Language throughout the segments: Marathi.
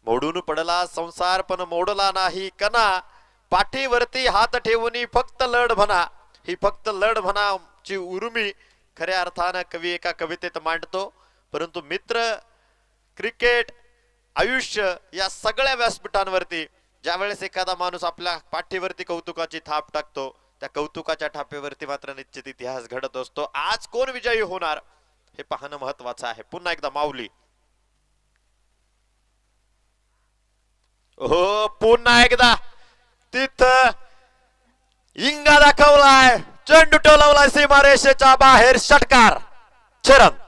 मोडून पडला संसार पण मोडला नाही कना, पाठीवरती हात ठेवून फक्त लढ म्हणा, ही फक्त लढ म्हणा ची उर्मी खऱ्या अर्थानं कवी एका कवितेत मांडतो. परंतु मित्र, क्रिकेट, आयुष्य या सगळ्या व्यासपीठांवरती ज्यावेळेस एखादा माणूस आपल्या पाठीवरती कौतुकाची थाप टाकतो, त्या कौतुकाच्या थापेवरती मात्र निश्चित इतिहास घडत असतो. आज कोण विजयी होणार हे पाहणं महत्वाचं आहे. पुन्हा एकदा माऊली, हो पुन्हा एकदा तिथं इंगा दाखवलाय, चेंडू टोलवलाय सीमारेषेच्या बाहेर, षटकार. चरण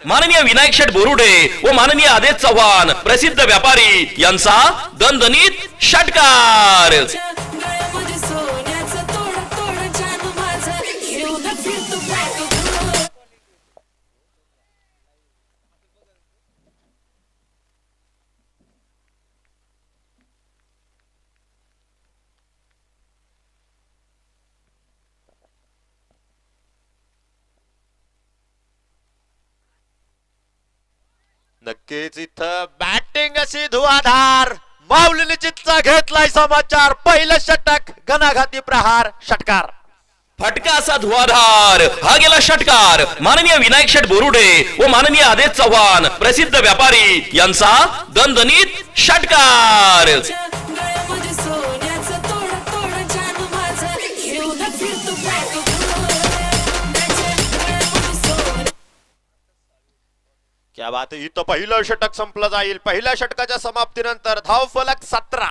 माननीय विनायक शेठ बोरुडे व माननीय आदेश चव्हाण प्रसिद्ध व्यापारी यांचा दणदणीत षटकार. नक्कीच इथं बॅटिंग अशी धुवाधार, माऊलीने चित्ता घेतलाय समाचार. पहिलं षटक, घणाघाती प्रहार, षटकार. फटका असा धुवाधार, हा गेला षटकार. माननीय विनायक शेठ बोरुडे व माननीय आदेश चव्हाण प्रसिद्ध व्यापारी यांचा दणदणीत षटकार. क्या बात आहे. इथं पहिलं षटक संपलं जाईल. पहिल्या षटकाच्या समाप्तीनंतर धावफलक 17.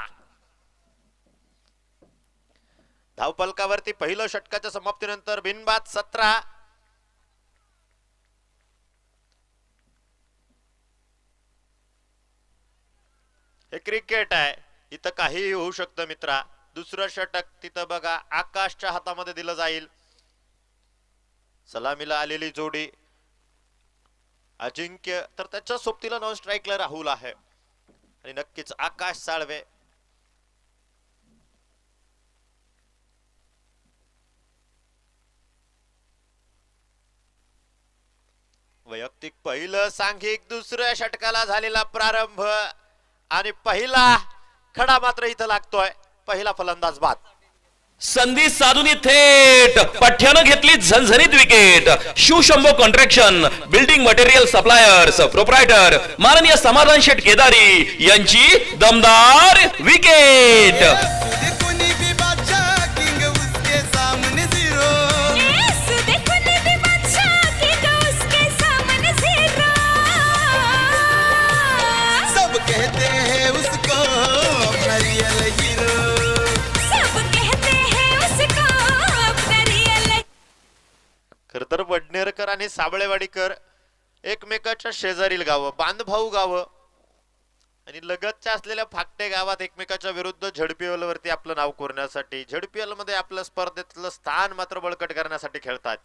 धावफलकावरती पहिलं षटकाच्या समाप्तीनंतर बिनबाद 17. हे क्रिकेट आहे, इथं काहीही होऊ शकतं मित्रा. दुसरं षटक तिथं बघा आकाशच्या हातामध्ये दिलं जाईल. सलामीला आलेली जोडी अजिंक्य, तर त्याच्या सोबतीला नॉन स्ट्राईकला राहुल आहे आणि नक्कीच आकाश साळवे. वैयक्तिक पहिलं सांघिक, दुसऱ्या षटकाला झालेला प्रारंभ आणि पहिला खडा मात्र इथं लागतोय. पहिला फलंदाज बाद. संधी साधून थेट पठ्यानं घेतली झणझणीत wicket. Shivshambho contraction building material suppliers proprietor माननीय समाधान शेठ केदारी यांची दमदार विकेट. खर तर वडनेरकर आणि साबळेवाडीकर एकमेकाच्या शेजारील गावं, बांधभाऊ गावं आणि लगतच्या असलेल्या फाकटे गावात एकमेकाच्या विरुद्ध झडपीएल वरती आपलं नाव कोरण्यासाठी, झडपीएल मध्ये आपलं स्पर्धेतलं स्थान मात्र बळकट करण्यासाठी खेळतात.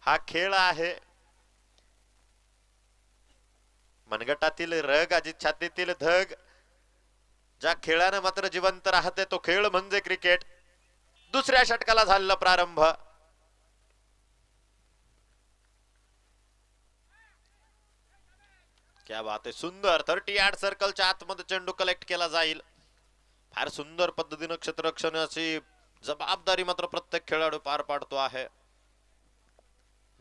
हा खेळ आहे. मनगटातील रग, अजित छातीतील धग, ज्या खेळाने मात्र जिवंत राहते तो खेळ म्हणजे क्रिकेट. दुसऱ्या षटकाला झालेला प्रारंभ. क्या बात आहे. सुंदर 30 यार्ड सर्कलच्या आतमध्ये चेंडू कलेक्ट केला जाईल. फार सुंदर पद्धतीने क्षेत्ररक्षणाची जबाबदारी मात्र प्रत्येक खेळाडू पार पाडतो आहे.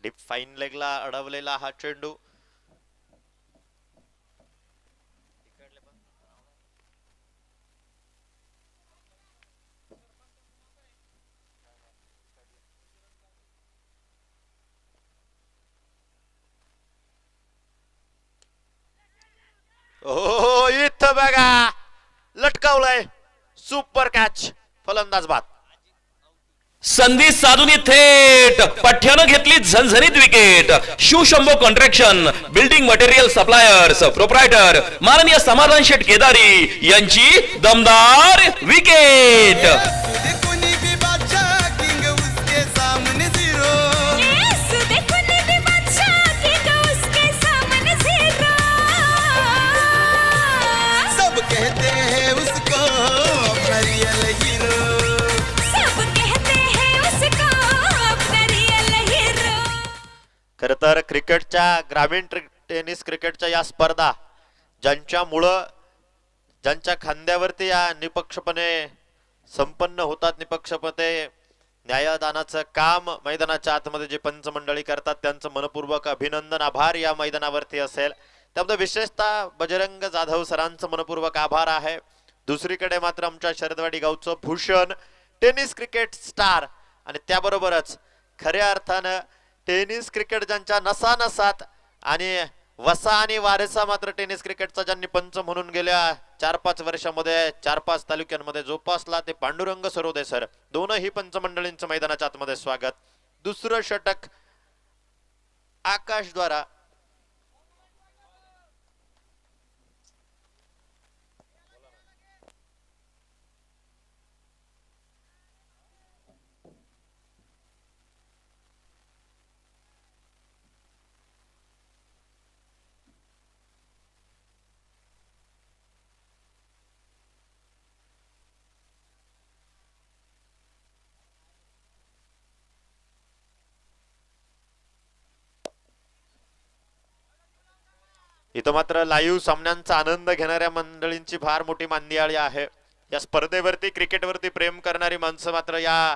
डीप फाईन लेगला अडवलेला हा चेंडू. हो इथं बघा लटकावलंय. सुपर कॅच, फलंदाज बाद. संधी साधून थेट पठ्यानं घेतली झणझणीत wicket. Shivshambho contraction building material suppliers proprietor माननीय समाधान शेठ केदारी यांची दमदार विकेट. खर तर क्रिकेटच्या ग्रामीण टेनिस क्रिकेटच्या या स्पर्धा ज्यांच्यामुळं ज्यांच्या खांद्यावरती या निपक्षपणे संपन्न होतात, निपक्षपणे न्यायदानाचं काम मैदानाच्या आतमध्ये जे पंचमंडळी करतात त्यांचं मनपूर्वक अभिनंदन, आभार या मैदानावरती असेल. त्यामध्ये विशेषतः बजरंग जाधव सरांचं मनपूर्वक आभार आहे. दुसरीकडे मात्र आमच्या शरदवाडी गावचं भूषण टेनिस क्रिकेट स्टार आणि त्याबरोबरच खऱ्या अर्थानं टेनिस क्रिकेट ज्यांच्या नसानसात आणि वसा आणि वारसा मात्र टेनिस क्रिकेटचा ज्यांनी पंच म्हणून गेल्या 4-5 वर्षामध्ये 4-5 तालुक्यांमध्ये जोपासला ते पांडुरंग सरोदे सर. दोनही पंचमंडळींचं मैदानाच्या आतमध्ये स्वागत. दुसरं षटक आकाश द्वारा इथं मात्र लाईव्ह सामन्यांचा आनंद घेणाऱ्या मंडळींची फार मोठी मांदियाळी आहे. या स्पर्धेवरती क्रिकेटवरती प्रेम करणारी माणसं मात्र या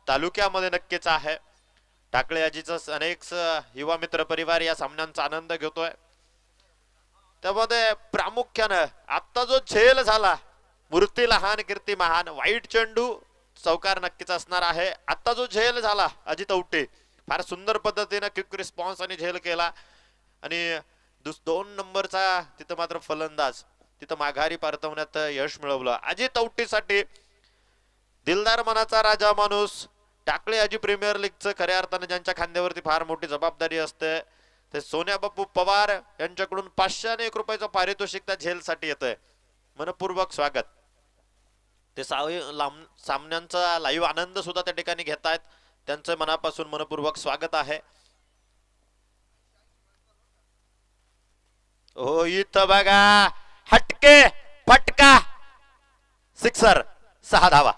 तालुक्यामध्ये नक्कीच आहे. टाकळे आजीचं अनेक युवा मित्र परिवार या सामन्यांचा आनंद घेतोय. त्यामध्ये प्रामुख्यानं आता जो झेल झाला, मूर्ती लहान कीर्ती महान, वाईट चेंडू चौकार नक्कीच असणार आहे. आता जो झेल झाला अजित औटे फार सुंदर पद्धतीने क्विक रिस्पॉन्स आणि झेल केला आणि 2 नंबरचा तिथं मात्र फलंदाज तिथं माघारी परतवण्यात यश मिळवलं. अजित औटीसाठी दिलदार मनाचा राजा माणूस, टाकळे आजी प्रीमियर लीगचं खऱ्या अर्थाने ज्यांच्या खांद्यावरती फार मोठी जबाबदारी असते ते सोन्या बापू पवार यांच्याकडून 501 रुपयाचं पारितोषिक त्या झेलसाठी येतंय. मनपूर्वक स्वागत. ते सामन्यांचा लाईव्ह आनंद सुद्धा त्या ठिकाणी घेतायत, त्यांचं मनापासून मनपूर्वक स्वागत आहे. हो इथं बघा हटके फटका सिक्सर, 6 धावा.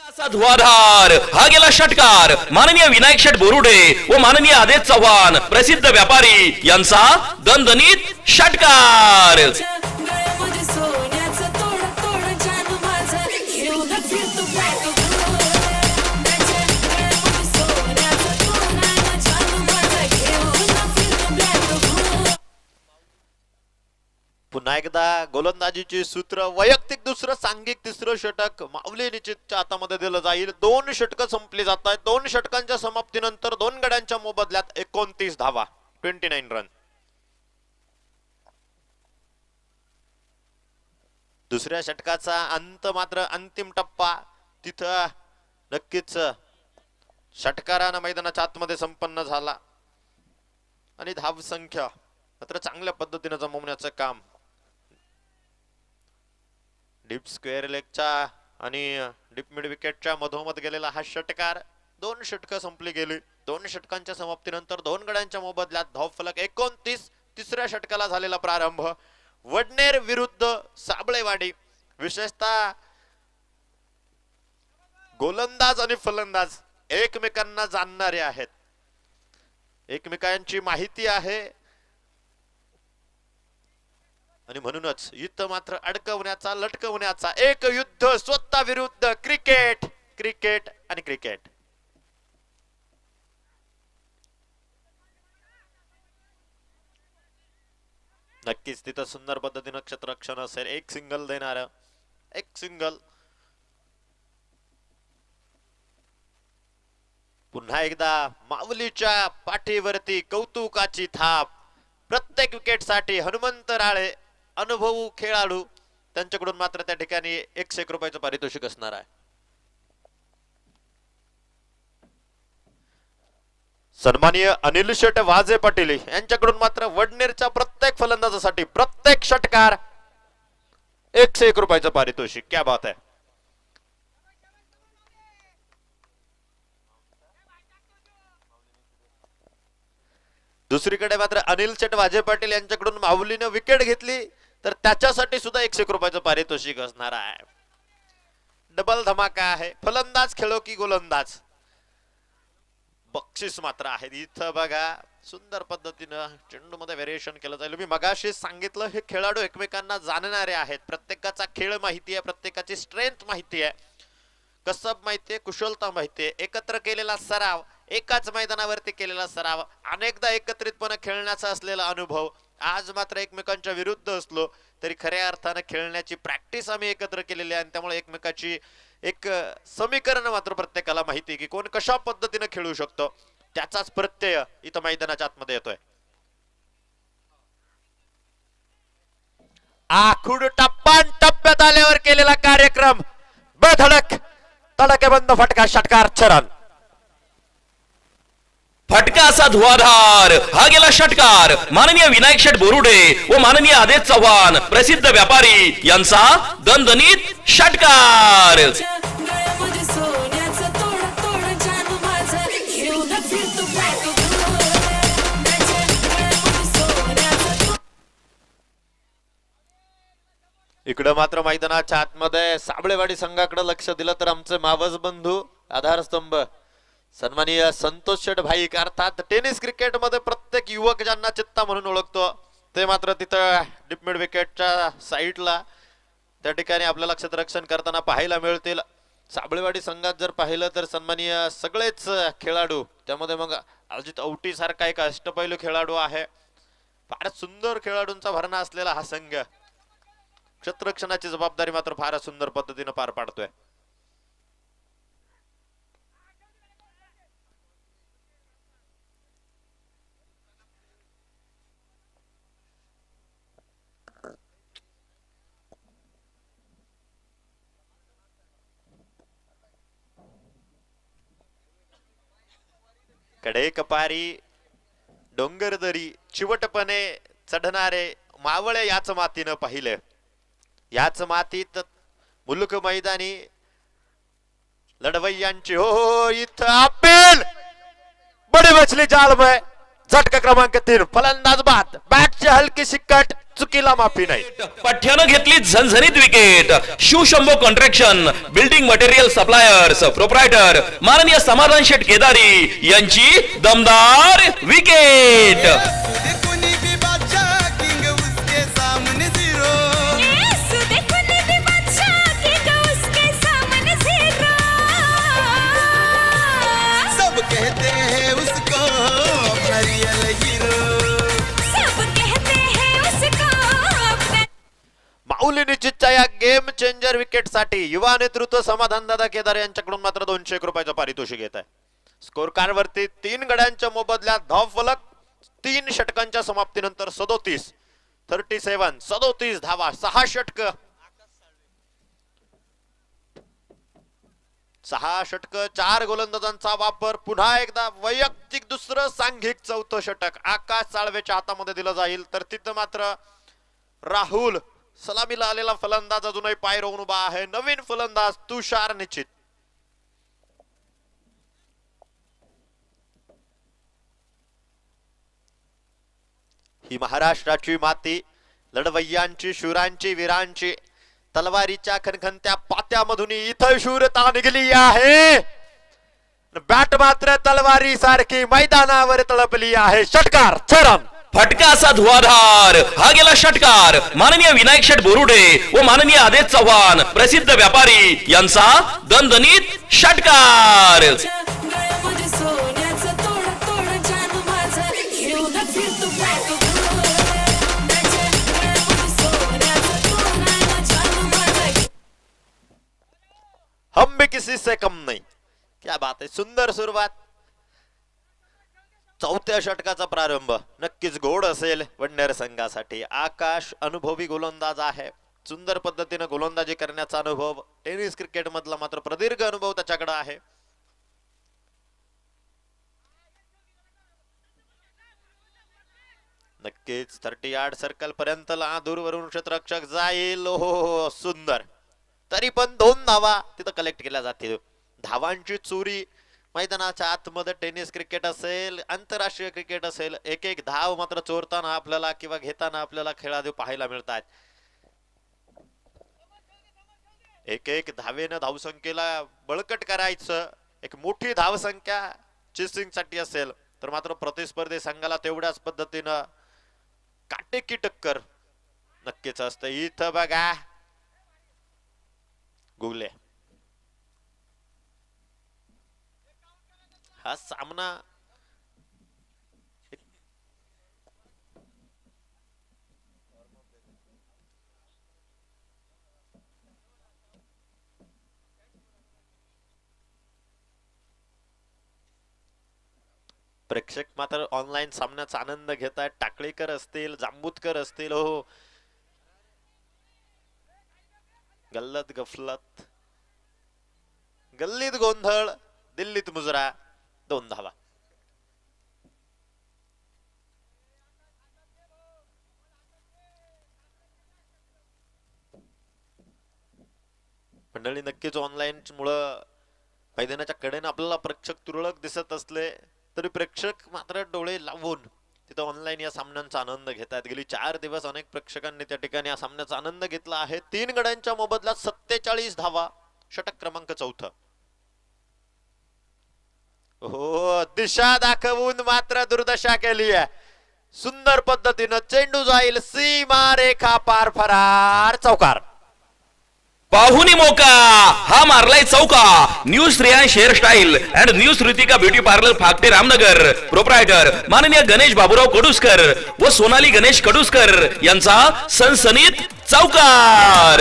असा धुवाधार हा गेला षटकार माननीय विनायक शेठ बोरुडे व माननीय आदेश चव्हाण प्रसिद्ध व्यापारी यांचा दणदणीत षटकार. पुन्हा एकदा गोलंदाजीची सूत्र, वैयक्तिक दुसरं, सांघिक तिसरं षटक माऊली निश्चितच्या हातामध्ये दिलं जाईल. 2 षटकं संपली जात आहेत. 2 षटकांच्या समाप्तीनंतर 2 गड्यांच्या मोबदल्यात 29 धावा, 29 रन. दुसऱ्या षटकाचा अंत मात्र अंतिम टप्पा तिथं नक्कीच षटकारानं मैदानाच्या आतमध्ये संपन्न झाला आणि धाव संख्या मात्र चांगल्या पद्धतीने जमवण्याचं काम. डीप स्क्वेअर लेगच्या आणि डीप मिड विकेटच्या मधोमध गेलेला हा षटकार. 2 षटकं संपली गेली. 2 षटकांच्या समाप्तीनंतर 2 गड्यांच्या मोबदल्यात धावफलक 29. तिसऱ्या षटकाला झालेला प्रारंभ. वडनेर विरुद्ध साबळेवाडी. विशेषतः गोलंदाज आणि फलंदाज एकमेकांना जाणणारे आहेत, एकमेकांची माहिती आहे आणि म्हणूनच इथं मात्र अडकवण्याचा लटकवण्याचा एक युद्ध, स्वतः विरुद्ध क्रिकेट, क्रिकेट आणि क्रिकेट. नक्कीच तिथं सुंदर पद्धतीनं क्षेत्ररक्षण असेल. एक सिंगल देणार, एक सिंगल. पुन्हा एकदा माऊलीच्या पाठीवरती कौतुकाची थाप. प्रत्येक विकेटसाठी हनुमंत राळे अनुभवी खेळाडू, त्यांच्याकडून मात्र त्या ठिकाणी 101 रुपयाचं पारितोषिक असणार आहे. सन्माननीय अनिल शेठ वाजे पाटील यांच्याकडून मात्र वडनेरच्या प्रत्येक फलंदाजासाठी प्रत्येक षटकार 101 रुपयाचं पारितोषिक. क्या बात आहे. दुसरीकडे मात्र अनिल शेठ वाजे पाटील यांच्याकडून माऊलीने विकेट घेतली तर त्याच्यासाठी सुद्धा 101 रुपयाचं पारितोषिक असणार आहे. डबल धमाका आहे. फलंदाज खेळो की गोलंदाज, बक्षीस मात्र आहे. इथं बघा सुंदर पद्धतीनं चेंडू मध्ये व्हेरिएशन केलं जाईल. मी मगाशी सांगितलं हे खेळाडू एकमेकांना जाणणारे आहेत, प्रत्येकाचा खेळ माहिती आहे, प्रत्येकाची स्ट्रेंथ माहिती आहे, कसब माहितीये, कुशलता माहितीये, एकत्र केलेला सराव, एकाच मैदानावरती केलेला सराव, अनेकदा एकत्रितपणे खेळण्याचा असलेला अनुभव. आज मात्र एकमेकांच्या विरुद्ध असलो तरी खऱ्या अर्थाने खेळण्याची प्रॅक्टिस आम्ही एकत्र केलेली आहे आणि त्यामुळे एकमेकाची एक समीकरण मात्र प्रत्येकाला माहिती की कोण कशा पद्धतीने खेळू शकतो, त्याचाच प्रत्यय इथं मैदानाच्या आतमध्ये येतोय. आखूड टप्पान टप्प्यात आल्यावर केलेला कार्यक्रम, बेधडक तडकेबंद फटका, षटकार, चरण. फटका असा धुवाधार, हा गेला षटकार. माननीय विनायक शेठ बोरुडे व माननीय आदेश चव्हाण प्रसिद्ध व्यापारी यांचा दणदणीत षटकार. इकडे मात्र मैदानाच्या आतमध्ये साबळेवाडी संघाकडे लक्ष दिलं तर आमचे मावस बंधू आधारस्तंभ सन्माननीय संतोष शेठ भाई, अर्थात टेनिस क्रिकेट मध्ये प्रत्येक युवक ज्यांना चित्ता म्हणून ओळखतो ते मात्र तिथं डीप मिड विकेटच्या साईडला त्या ठिकाणी आपल्याला क्षेत्ररक्षण करताना पाहायला मिळतील. साबळेवाडी संघात जर पाहिलं तर सन्माननीय सगळेच खेळाडू, त्यामध्ये मग अजित औटी सारखा एक अष्टपैलू खेळाडू आहे. फारच सुंदर खेळाडूंचा भरणा असलेला हा संघ क्षेत्ररक्षणाची जबाबदारी मात्र फारच सुंदर पद्धतीने पार पाडतोय. कडे कपारी डोंगरदरी चिवटपणे चढणारे मावळे याच मातीनं पाहिलं. याच मातीत मुलुक मैदानी लढवय्यांची हो इथं अपील, बडी बचली जाल में. झटका क्रमांक 3, फलंदाज बाद, बॅटची हलकीशी कट, चुकीला माफी नाही. पठ्यानं घेतली झणझणीत wicket. Shivshambho contraction building material suppliers proprietor माननीय समाधान शेठ केदारी यांची दमदार विकेट. माऊली निश्चितच्या या गेम चेंजर विकेट साठी युवा नेतृत्व समाधान दादा केदार यांच्याकडून मात्र 201 रुपयाचं पारितोषिक घेत आहे. स्कोर कार्ड वरती 3 गड्यांच्या मोबदल्यात धावफलक, 3 षटकांच्या समाप्तीनंतर 37 धावा, 6 षटक, 4 गोलंदाजांचा वापर. पुन्हा एकदा वैयक्तिक दुसरं सांघिक 4थं षटक आकाश साळवेच्या हातामध्ये दिलं जाईल, तर तिथं मात्र राहुल सलामीला आलेला फलंदाज अजूनही पाय रोवून उभा आहे. नवीन फलंदाज तुषार निश्चित. ही महाराष्ट्राची माती, लढवय्यांची, शूरांची, वीरांची, तलवारीच्या खणखणत्या पात्यामधून इथं शूरता निघली आहे. बॅट मात्र तलवारी सारखी मैदानावर तळपली आहे. षटकार, चरण. फटका असा धुवाधार, हा गेला षटकार. माननीय विनायक शेठ बोरुडे व माननीय आदेश चव्हाण प्रसिद्ध व्यापारी यांचा दणदणीत षटकार. हम भी किसी से कम नहीं. क्या बात है, सुंदर सुरुवात. 4थ्या षटकाचा प्रारंभ नक्कीच गोड असेल वडनेर संघासाठी. आकाश अनुभवी गोलंदाज आहे, सुंदर पद्धतीने गोलंदाजी करण्याचा अनुभव, टेनिस क्रिकेट मधला मात्र प्रदीर्घ अनुभव त्याच्याकडे आहे. नक्कीच 30 यार्ड सर्कल पर्यंत दूरवरून क्षेत्ररक्षक जाईल. हो सुंदर, तरी पण 2 धावा तिथं कलेक्ट केल्या जातील. धावांची चोरी मैदानाच्या आतमध्ये टेनिस क्रिकेट असेल, आंतरराष्ट्रीय क्रिकेट असेल, एक धाव मात्र चोरताना आपल्याला किंवा घेताना आपल्याला खेळाडू पाहायला मिळतात. एक धावेनं धावसंख्येला बळकट करायचं, एक मोठी धावसंख्या चेसिंग साठी असेल तर मात्र प्रतिस्पर्धी संघाला तेवढ्याच पद्धतीनं काटेकी टक्कर नक्कीच असतं. इथं बघा गुगले हा सामना प्रेक्षक मात्र ऑनलाईन सामन्याचा आनंद घेत आहेत. टाकळीकर असतील, जांबूतकर असतील, हो गल्लत गफलत, गल्लीत गोंधळ, दिल्लीत मुजरा, 2 धावा. मंडळी नक्कीच ऑनलाईन मुळे मैदानाच्या कडेने आपल्याला प्रेक्षक तुरळक दिसत असले तरी प्रेक्षक मात्र डोळे लावून तिथं ऑनलाईन या सामन्यांचा आनंद घेतात. गेली 4 दिवस अनेक प्रेक्षकांनी त्या ठिकाणी या सामन्याचा आनंद घेतला आहे. 3 गड्यांच्या मोबदल्यात 47 धावा, षटक क्रमांक 4. हो दिशा दाखवून मात्र दुर्दशा केली आहे. सुंदर पद्धतीनं चेंडू जाईल सीमा रेखा पार, फरार, चौकार. पाहुनी मोका हा मारलाय चौका. New Shreyansh hairstyle and new Ritika beauty parlour Phakte Ramnagar, proprietor माननीय गणेश बाबूराव कडुसकर व सोनाली गणेश कडुसकर यांचा सनसनीत चौकार.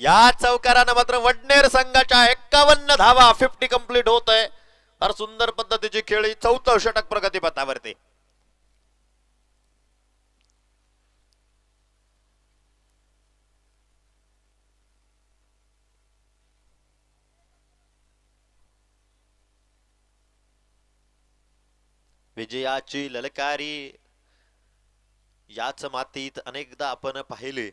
या चौकारानं मात्र वडनेर संघाच्या 51 धावा, 50 कंप्लीट होत आहे. फार सुंदर पद्धतीची खेळी, 4थं षटक प्रगतीपथावरती. विजयाची ललकारी याच मातीत अनेकदा आपण पाहिले.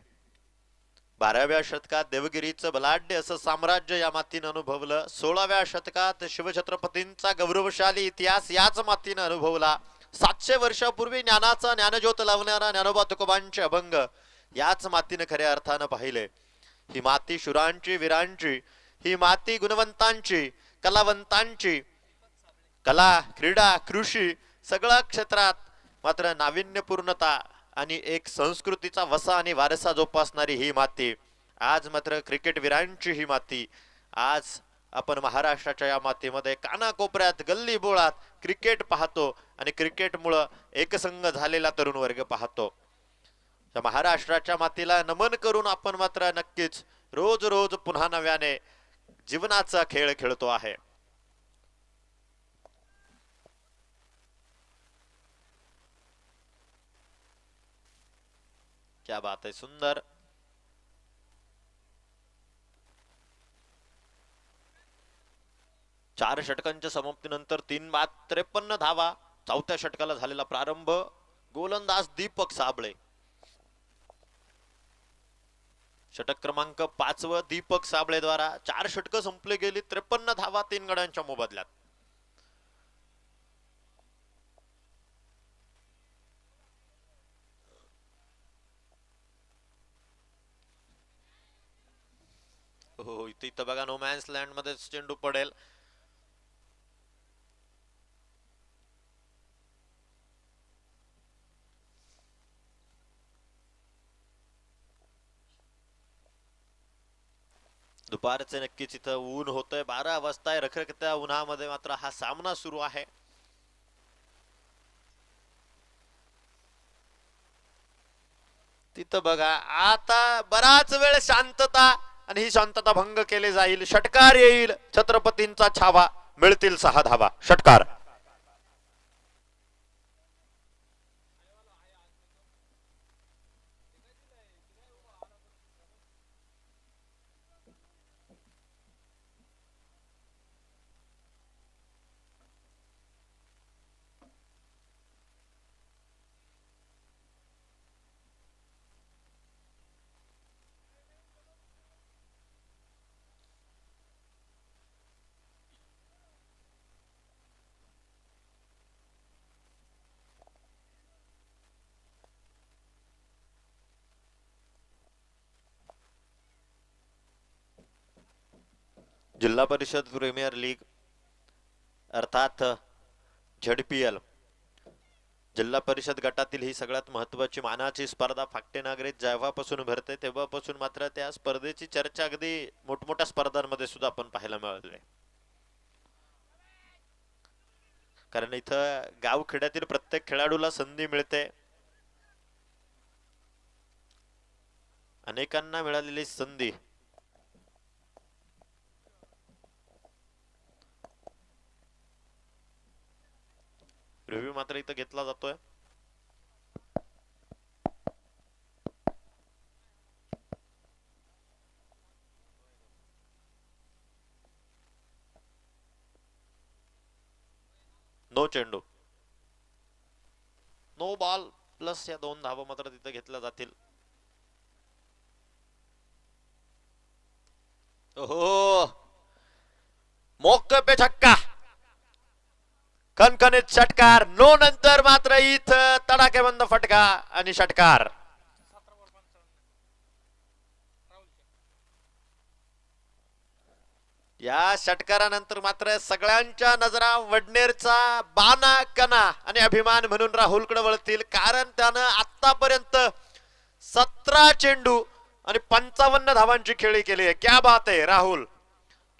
12व्या शतकात देवगिरीचं बलाढ्य असं साम्राज्य या मातीनं अनुभवलं. 16व्या शतकात शिवछत्रपतींचा गौरवशाली इतिहास याच मातीनं अनुभवला. 700 वर्षापूर्वी ज्ञानाचा ज्ञानज्योत लावणारा ज्ञानोबा तुकोबांचे अभंग याच मातीनं खऱ्या अर्थानं पाहिले. ही माती शुरांची, वीरांची, ही माती गुणवंतांची, कलावंतांची. कला, क्रीडा, कृषी सगळ्या क्षेत्रात मात्र नाविन्यपूर्णता आणि एक संस्कृतीचा वसा आणि वारसा जोपासणारी ही माती. आज मात्र क्रिकेट वीरांची ही माती. आज आपण महाराष्ट्राच्या या मातीमध्ये कानाकोपऱ्यात, गल्ली बोळात क्रिकेट पाहतो आणि क्रिकेटमुळं एकसंघ झालेला तरुण वर्ग पाहतो. त्या महाराष्ट्राच्या मातीला नमन करून आपण मात्र नक्कीच रोज रोज पुन्हा नव्याने जीवनाचा खेळ खेळतो आहे. क्या बात आहे, सुंदर. चार षटकांच्या समाप्तीनंतर 3 बाद 53 धावा. 4थ्या षटकाला झालेला प्रारंभ. गोलंदाज दीपक साबळे. षटक क्रमांक 5 दीपक साबळे द्वारा 4 षटक संपले गेली. 53 धावा 3 गड्यांच्या मोबदल्यात. हो इथं बघा नो मॅन्स लँड मध्ये चेंडू पडेल. दुपारचे नक्कीच इथं ऊन होतंय. 12 वाजता आहे. रखरखत्या उन्हामध्ये मात्र हा सामना सुरू आहे. तिथं बघा आता बराच वेळ शांतता आणि ही शांतता भंग केली जाईल. षटकार येईल. छत्रपतींचा छावा. मिळतील 6 धावा. षटकार. जिल्हा परिषद प्रीमियर लीग अर्थात झेडपीएल जिल्हा परिषद गटातील ही सगळ्यात महत्वाची मानाची स्पर्धा फाकटेनगरीत जेव्हापासून भरते तेव्हापासून मात्र त्या स्पर्धेची चर्चा अगदी मोठमोठ्या स्पर्धांमध्ये सुद्धा आपण पाहायला मिळाली. कारण इथं गावखेड्यातील प्रत्येक खेळाडूला संधी मिळते. अनेकांना मिळालेली संधी रिव्ह्यू मात्र इथं घेतला जातोय. नो चेंडू, नो बॉल प्लस या 2 धावा मात्र तिथे घेतल्या जातील. ओहो, मौके पे छक्का, कणकणीत षटकार. नो नंतर मात्र इथं तडाखेबंद फटका आणि षटकार. या षटकारानंतर मात्र सगळ्यांच्या नजरा वडनेरचा बाना कना आणि अभिमान म्हणून राहुलकडे वळतील. कारण त्यानं आतापर्यंत 17 चेंडू आणि 55 धावांची खेळी केली आहे. क्या बात आहे राहुल.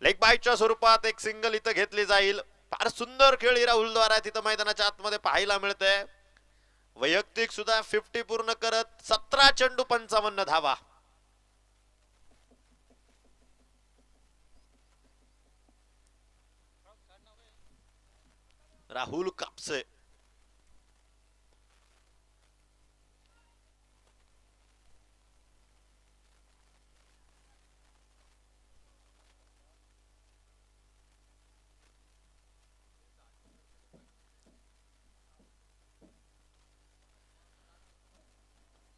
लेग बायच्या स्वरूपात एक सिंगल इथं घेतली जाईल. फार सुंदर खेळी राहुल द्वारा तिथं मैदानाच्या आतमध्ये पाहायला मिळते. वैयक्तिक सुद्धा 50 पूर्ण करत 17 चेंडू 55 धावा. राहुल कापसे.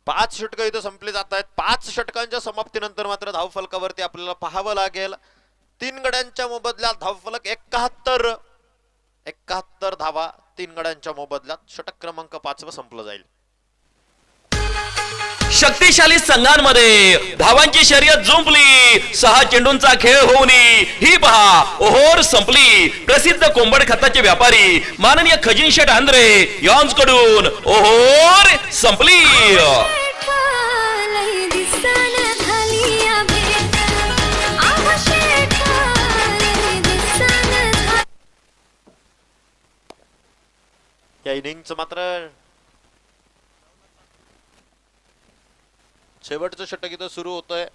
पाच षटक इथं संपली जात आहेत. 5 षटकांच्या समाप्तीनंतर मात्र धावफलकावरती आपल्याला पाहावं लागेल 3 गड्यांच्या मोबदल्यात धावफलक 71 धावा 3 गड्यांच्या मोबदल्यात षटक क्रमांक 5 संपलं जाईल. शक्तिशाली संघांमध्ये धावांची शर्यत जुंपली. 6 चेंडूंचा खेळ होऊन ही पहा ओहोर संपली. प्रसिद्ध कोंबड खताचे व्यापारी माननीय खजिन शेठ आंध्रे यांच्याकडून ओहोर संपली. या इनिंगचं मात्र शेवटचं षटक इथं सुरू होतंय.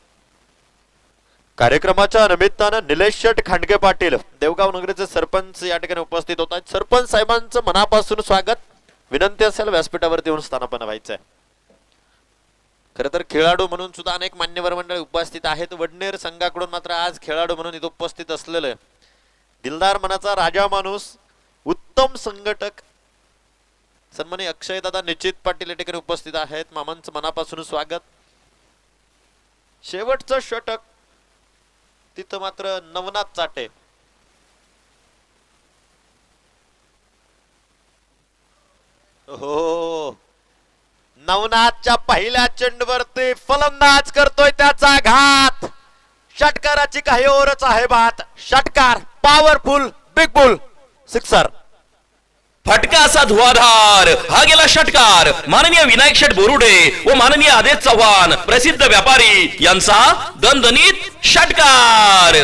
कार्यक्रमाच्या निमित्तानं निलेश शेठ खांडगे पाटील देवगाव नगरीचे सरपंच या ठिकाणी उपस्थित होत आहेत. सरपंच साहेबांचं मनापासून स्वागत. विनंती असेल व्यासपीठावरती येऊन स्थानापन्न व्हायचंय. खर तर खेळाडू म्हणून सुद्धा अनेक मान्यवर मंडळी उपस्थित आहेत. वडनेर संघाकडून मात्र आज खेळाडू म्हणून इथं उपस्थित असलेले दिलदार मनाचा राजा माणूस उत्तम संघटक सन्माननीय अक्षय दादा निश्चित पाटील या ठिकाणी उपस्थित आहेत. मामांचं मनापासून स्वागत. शेवटचं षटक तिथं मात्र नवनाथ चाटे. हो, नवनाथच्या पहिल्या चेंडूवरती फलंदाज करतोय त्याचा घात. षटकाराची काही ओरच आहे बात. षटकार पॉवरफुल बिग बुल सिक्सर. फटका असा धुवाधार हा गेला षटकार. माननीय विनायक शेठ बोरुडे व माननीय आदेश चव्हाण प्रसिद्ध व्यापारी यांचा दणदणीत षटकार.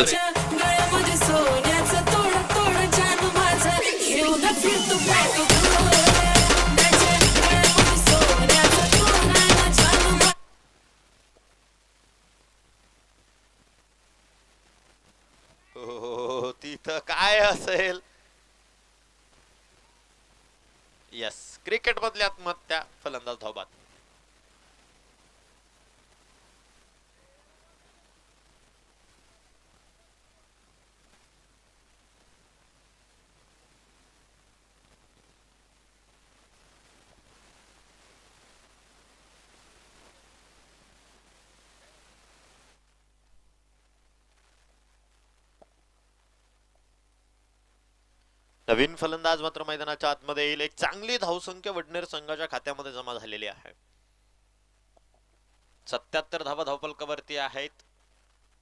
हो, तिथं काय असेल. यस, क्रिकेट मधल्या आत्महत्या फलंदाज धावबाद. नवीन फलंदाज मात्र मैदानाच्या आतमध्ये येईल. एक चांगली धावसंख्या वडनेर संघाच्या खात्यामध्ये जमा झालेली आहे. 77 धावा धावफलकावरती आहेत.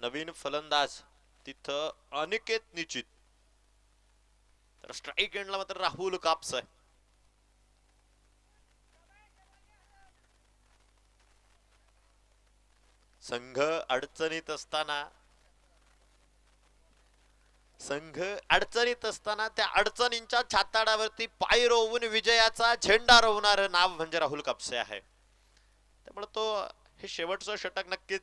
नवीन फलंदाज तिथं अनिकेत निश्चित. तर स्ट्राईक एंडला मात्र राहुल कापसे. संघ अडचणीत असताना त्या अडचणींच्या छाताडावरती पाय रोवून विजयाचा झेंडा रोवणारं नाव म्हणजे राहुल कापसे आहे. त्यामुळे तो हे शेवटचं षटक नक्कीच